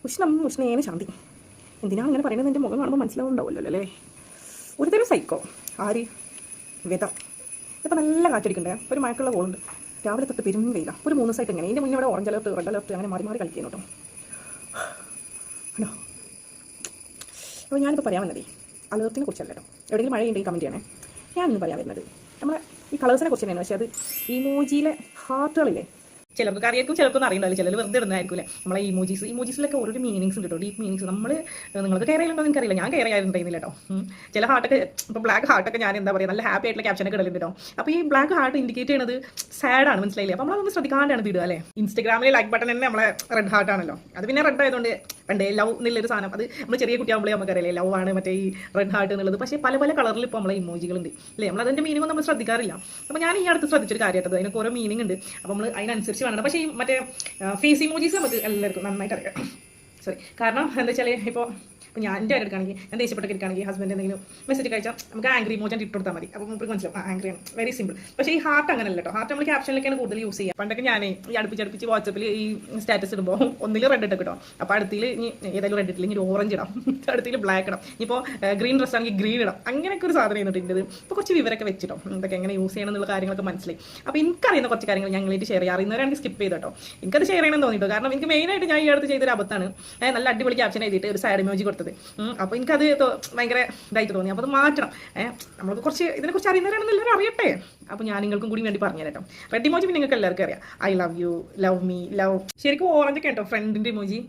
ഉഷ്ണേന ശാന്തി. എന്തിനാണ് ഇങ്ങനെ പറയുന്നത്? എൻ്റെ മുഖം കാണുമ്പോൾ മനസ്സിലാവുന്നുണ്ടാവുമല്ലോ അല്ലേ? ഒരുതരം സൈക്കോ ആര് വെതർ. ഇപ്പം നല്ല കാറ്റടിക്കണ്ടേ, ഒരു മഴക്കുള്ള കോളുണ്ട്. രാവിലെ തൊട്ട് പെരും വെയിലാണ്. ഒരു 3 ദിവസമായിട്ട് എങ്ങനെ ഇതിൻ്റെ മുന്നേ ഇവിടെ ഓറഞ്ച് അലർട്ട്, റെഡ് അലർട്ട് അങ്ങനെ മാറി മാറി കളിക്കുന്നു കേട്ടോ. ഹലോ, അപ്പോൾ ഞാനിപ്പോൾ പറയാൻ വന്നതേ അലർട്ടിനെ കുറിച്ചല്ല കേട്ടോ. എവിടെയെങ്കിലും മഴയുണ്ടെങ്കിൽ കമൻറ്റ് ചെയ്യണേ. ഞാനിന്ന് പറയാൻ വരുന്നത് നമ്മളെ ഈ കളേഴ്സിനെ കുറിച്ച് തന്നെയാണ്. പക്ഷേ അത് ഇമോജിയിലെ ഹാർട്ടുകളില്ലേ, ചിലർക്ക് അറിയാക്കും ചിലർക്കൊന്നും അറിയണ്ടാവില്ല. ചിലർ വെറുതെ ഇടുന്നതായിരിക്കില്ലേ നമ്മളെ ഇമോജീസിലൊക്കെ ഓരോ മീനിങ്സ് ഉണ്ട് കേട്ടോ, ഡീപ്പ് മീനിങ്സ്. നിങ്ങൾക്ക് കെയർ ചെയ്യുന്നുണ്ടോ എനിക്കറിയില്ല, ഞാൻ കെയർ ചെയ്യാറുണ്ടായിരുന്നില്ല കേട്ടോ. ചില ഹാർട്ടൊക്കെ ഇപ്പോൾ ബ്ലാക്ക് ഹാർട്ടൊക്കെ ഞാൻ എന്താ പറയുക നല്ല ഹാപ്പി ആയിട്ടുള്ള ക്യാപ്ഷനൊക്കെ ഇടലുണ്ട് കേട്ടോ. അപ്പോൾ ഈ ബ്ലാക്ക് ഹാർട്ട് ഇൻഡിക്കേറ്റ് ചെയ്യുന്നത് സാഡാണ്, മനസ്സിലായില്ലേ? അപ്പോൾ നമ്മളതൊന്ന് ശ്രദ്ധിക്കാണ്ടാണ് ഇടുക അല്ലേ. ഇൻസ്റ്റാഗ്രാമിൽ ലൈക്ക് ബട്ടൺ തന്നെ നമ്മളെ റെഡ് ഹാർട്ട് ആണല്ലോ. അത് പിന്നെ റെഡ് ആയതുകൊണ്ട് പണ്ടേ ലവ് എന്നുള്ളൊരു സാധനം, അത് നമ്മൾ ചെറിയ കുട്ടിയാകുമ്പോഴേ നമുക്കറിയില്ലേ ലവ് ആണ് മറ്റേ ഈ റെഡ് ഹാർട്ട് എന്നുള്ളത്. പക്ഷേ പല പല കളറിൽ ഇപ്പോൾ നമ്മളെ ഇമോജികളുണ്ട് അല്ലേ. നമ്മൾ അതിൻ്റെ മീനിങ് നമ്മൾ ശ്രദ്ധിക്കാറില്ല. അപ്പോൾ ഞാൻ ഈ അടുത്ത് ശ്രദ്ധിച്ചൊരു കാര്യമായിട്ടത്, അതിനൊക്കെ ഓരോ മീനിങ് ഉണ്ട്. അപ്പോൾ നമ്മൾ അതിനനുസരിച്ച് വേണം. പക്ഷേ ഈ മറ്റേ ഫേസ് ഇമോജീസ് നമുക്ക് എല്ലാവർക്കും നന്നായിട്ട് അറിയാം. സോറി, കാരണം എന്താ വെച്ചാൽ ഇപ്പോൾ ഞാൻ എൻ്റെ കാര്യം എടുക്കുകയാണെങ്കിൽ, ഞാൻ ദേഷ്യപ്പെട്ടൊക്കെ ഇരിക്കുകയാണെങ്കിൽ ഹസ്ബൻഡ് എന്തെങ്കിലും മെസ്സേജ് കഴിച്ചാൽ നമുക്ക് ആംഗ്രി ഇമോജി ഇട്ട് കൊടുത്താൽ മതി. അപ്പോൾ നമുക്ക് മനസ്സിലാവും ആംഗ്രി ആണ്, വെരി സിമ്പിൾ. പക്ഷേ ഈ ഹാർട്ട് അങ്ങനെയല്ല കേട്ടോ. ഹാർട്ട് നമ്മൾ ക്യാപ്ഷനിലേക്കാണ് കൂടുതൽ യൂസ് ചെയ്യുക. പണ്ടൊക്കെ ഞാൻ ഈ അടുപ്പിച്ച് വാട്സപ്പിൽ ഈ സ്റ്റാറ്റസ് ഇടുമ്പോൾ ഒന്നിൽ റെഡ് ഇട്ട് കിട്ടും. അപ്പോൾ അടുത്തിൽ ഇനി ഏതായാലും റെഡ് ഇട്ടില്ലെങ്കിൽ ഓറഞ്ച് ഇടാം, അടുത്തിൽ ബ്ലാക്ക് ഇടാം, ഇപ്പോൾ ഗ്രീൻ ഡ്രസ് ആണെങ്കിൽ ഗ്രീൻ ഇടാം. അങ്ങനെയൊക്കെ ഒരു സാധനം ചെയ്യുന്നുണ്ട്. ഇപ്പോൾ കുറച്ച് വിവരമൊക്കെ വെച്ചിട്ടോ ഇതൊക്കെ എങ്ങനെ യൂസ് ചെയ്യണം എന്നുള്ള കാര്യങ്ങളൊക്കെ മനസ്സിലായി. അപ്പോൾ എനിക്കറിയുന്ന കുറച്ച് കാര്യങ്ങൾ ഞങ്ങളായിട്ട് ഷെയർ ചെയ്യുക. അറിയുന്നവരാണെങ്കിൽ സ്കിപ്പ് ചെയ്ത് കേട്ടോ. എനിക്കത് ഷെയർ ചെയ്യണമെന്ന് തോന്നിട്ടോ. കാരണം എനിക്ക് മെയിനായിട്ട് ഞാൻ ഈ അടുത്ത് ചെയ്തൊരു അബദ്ധമാണ്, നല്ല അടിപൊളി ക്യാപ്ഷൻ എഴുതിയിട്ട് ഒരു സാഡ് ഇമോജി കൊടുത്തത്. അപ്പോൾ എനിക്കത് ഭയങ്കര ഇതായിട്ട് തോന്നി. അപ്പോൾ അത് മാറ്റണം. നമ്മൾക്ക് കുറച്ച് ഇതിനെക്കുറിച്ച് അറിയുന്നവരാണെന്ന് എല്ലാവരും അറിയട്ടെ. അപ്പോൾ ഞാൻ നിങ്ങൾക്കും കൂടി വേണ്ടി പറഞ്ഞു തരാം. റെഡ് ഇമോജി പിന്നെ നിങ്ങൾക്ക് എല്ലാവർക്കും അറിയാം. I love you, love me, love. ശരിക്കും ഓറഞ്ച് ഒക്കെ കേട്ടോ ഫ്രണ്ടിൻ്റെ ഇമോജി.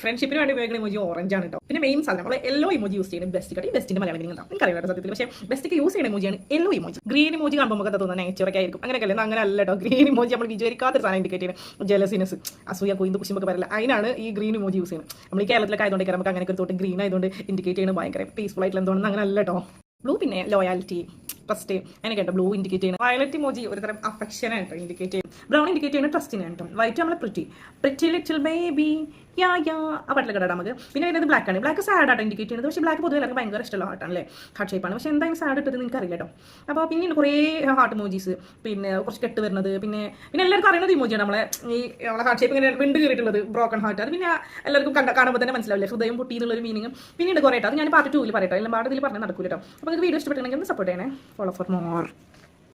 ഫ്രണ്ട്ഷിപ്പിന് വേണ്ടി ഉപയോഗിക്കുന്ന ഇമോജി ഓറഞ്ച് ആണ് കേട്ടോ. പിന്നെ മെയിൻ സാധനം നമ്മൾ യെല്ലോ ഇമോജി യൂസ് ചെയ്യുന്നത് ബെസ്റ്റ് കട്ടി. ബെസ്റ്റിൻ്റെ മലയാളം മീനിങ് ഉണ്ടാവും എനിക്കറിയാം സത്യത്തിൽ. പക്ഷേ ബെസ്റ്റൊക്കെ യൂസ് ചെയ്യുന്ന ഇമോജിയാണ് യെല്ലോ ഇമോജി. ഗ്രീൻ ഇമോജി കാണുമ്പോൾ നമുക്ക് തോന്നുന്നത് നെഗറ്റീവൊക്കെ ആയിരിക്കും. അങ്ങനെയല്ലേ, അങ്ങനെ അല്ല കേട്ടോ. ഗ്രീൻ ഇമോജി നമ്മൾ വിചാരിക്കാത്തൊരു സാധനം ഇൻഡിക്കേറ്റ് ചെയ്യുന്നത് ജലസിനെസ്, അസൂയ, കൊയ്ത് കുശുമ്പൊക്കെ പറയില്ല. അതിനാണ് ഈ ഗ്രീൻ ഇമോജി യൂസ് ചെയ്യുന്നത്. നമ്മൾ ഈ കേരളത്തിലൊക്കെ ആയതുകൊണ്ട് നമുക്ക് അങ്ങനെ ഒരു തോട്ട് ഗ്രീൻ ആയതുകൊണ്ട് ഇൻഡിക്കേറ്റ് ചെയ്യുന്നത് ഭയങ്കര പീസ്ഫുൾ ആയിട്ടുള്ള എന്തുകൊണ്ടെന്ന് അങ്ങനെ അല്ല കേട്ടോ. ബ്ലൂ പിന്നെ ലോയാലിറ്റി, ട്രസ്റ്റ് അങ്ങനെയൊക്കെ കേട്ടോ ബ്ലൂ ഇൻഡിക്കേറ്റ് ചെയ്യുന്നത്. വയലറ്റ് ഇമോജി ഒരുതരം അഫെക്ഷനായിട്ടോ ഇൻഡിക്കേറ്റ് ചെയ്യും. ബ്രൗൺ ഇൻഡിക്കേറ്റ് ചെയ്യുന്നത് ട്രസ്റ്റിനാണ് കേട്ടോ. വൈറ്റ് നമ്മളെ പ്രിറ്റി ലിറ്റിൽ ബേബി യാ ആ പാട്ടിലൊക്കെ ഇടാം നമുക്ക്. പിന്നെ വരുന്നത് ബ്ലാക്ക് ആണ്. ബ്ലാക്ക് സാഡ് ആയിട്ട് ഇൻഡിക്കേറ്റ് ചെയ്യുന്നത്. പക്ഷേ ബ്ലാക്ക് പൊതുവെ എല്ലാവർക്കും ഭയങ്കര ഇഷ്ടമുള്ള ഹാർട്ടാണ് അല്ലേ, ഹാർട്ട് ഷേപ്പാണ്. പക്ഷേ എന്തായാലും സാഡ് ഇട്ടത് നിങ്ങൾക്ക് അറിയില്ല കേട്ടോ. അപ്പോൾ പിന്നെ കുറേ ഹാർട്ട് ഇമോജീസ്, പിന്നെ കുറച്ച് കെട്ട് വരുന്നത്, പിന്നെ എല്ലാവർക്കും അറിയുന്നത് ഇമോജിയാണ് നമ്മളെ നമ്മളെ ഹാർട്ട് ഷേപ്പ് ഇങ്ങനെ വിണ്ട് കയറിയിട്ടുള്ളത് ബ്രോക്കൺ ഹാർട്ട്. അത് പിന്നെ എല്ലാവർക്കും കാണുമ്പോൾ തന്നെ മനസ്സിലാവില്ലേ, ഹൃദയം പൊട്ടി എന്നുള്ളൊരു മീനിങ്. പിന്നീട് കുറേ അത് ഞാൻ പാർട്ട് 2 പറയട്ടോ. എല്ലാം പാട്ട് ഇതിൽ പറഞ്ഞാൽ നടക്കൂല കേട്ടോ. അപ്പോൾ നിങ്ങൾക്ക് വീഡിയോ ഇഷ്ടപ്പെട്ടുണ്ടെങ്കിൽ ഒന്ന് സപ്പോർട്ട് ചെയ്യണേ. Follow for more.